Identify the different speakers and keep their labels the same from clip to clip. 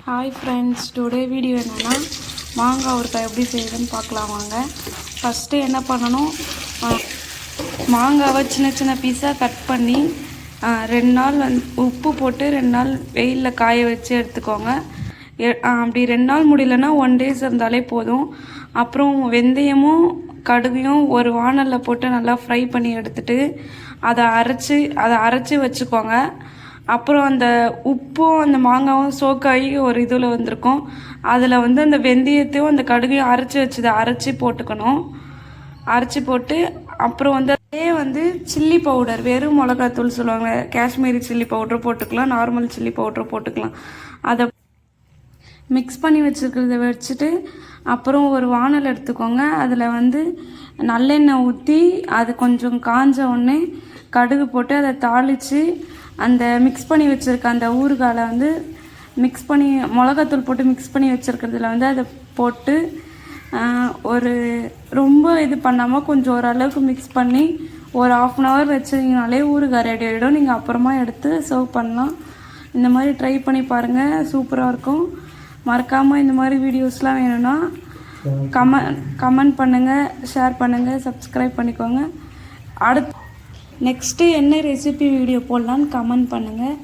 Speaker 1: Hi friends, today video என்னென்னா மாங்காய் ஊறுகாய் எப்படி செய்யுதுன்னு பார்க்கலாம் வாங்க. ஃபஸ்ட்டு என்ன பண்ணணும், மாங்காவை சின்ன சின்ன பீஸாக கட் பண்ணி 2 நாள் உப்பு போட்டு 2 நாள் வெயிலில் காய வச்சு எடுத்துக்கோங்க. அப்படி 2 நாள் முடியலன்னா 1 டேஸ் இருந்தாலே போதும். அப்புறம் வெந்தயமும் கடுகையும் ஒரு வானலில் போட்டு நல்லா ஃப்ரை பண்ணி எடுத்துட்டு அதை அரைச்சி வச்சுக்கோங்க. அப்புறம் அந்த உப்பும் அந்த மாங்காவும் சோக்காகி ஒரு இதில் வந்திருக்கும். அதில் அந்த வெந்தயத்தையும் அந்த கடுகையும் அரைச்சி போட்டுக்கணும். அரைச்சி போட்டு அப்புறம் அதே சில்லி பவுடர், வெறும் மிளகாத்தூள் சொல்லுவாங்க, காஷ்மீரி சில்லி பவுடர் போட்டுக்கலாம், நார்மல் சில்லி பவுடர் போட்டுக்கலாம். அதை மிக்ஸ் பண்ணி வச்சுருக்கிறத வச்சுட்டு அப்புறம் ஒரு வானல் எடுத்துக்கோங்க. அதில் நல்லெண்ணெய் ஊற்றி அது கொஞ்சம் காஞ்ச உடனே கடுகு போட்டு அதை தாளித்து அந்த மிக்ஸ் பண்ணி வச்சுருக்க அந்த ஊறுகாயில் மிக்ஸ் பண்ணி மிளகாத்தூள் போட்டு மிக்ஸ் பண்ணி வச்சுருக்கிறதுல அதை போட்டு ஒரு ரொம்ப இது பண்ணாமல் கொஞ்சம் ஓரளவுக்கு மிக்ஸ் பண்ணி ஒரு 1/2 hour வச்சிங்கனாலே ஊறுகாய் ரெடி ஆகிடும். நீங்கள் அப்புறமா எடுத்து சர்வ் பண்ணலாம். இந்த மாதிரி ட்ரை பண்ணி பாருங்கள், சூப்பராக இருக்கும். மறக்காமல் இந்த மாதிரி வீடியோஸ்லாம் வேணும்னா கமெண்ட் பண்ணுங்கள், ஷேர் பண்ணுங்கள், சப்ஸ்கிரைப் பண்ணிக்கோங்க. நெக்ஸ்ட்டு என்ன ரெசிபி வீடியோ போடலான்னு கமெண்ட் பண்ணுங்கள்.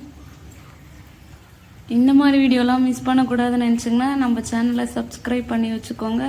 Speaker 1: இந்த மாதிரி வீடியோலாம் மிஸ் பண்ணக்கூடாதுன்னு நினச்சிங்கன்னா நம்ம சேனலை சப்ஸ்கிரைப் பண்ணி வச்சுக்கோங்க.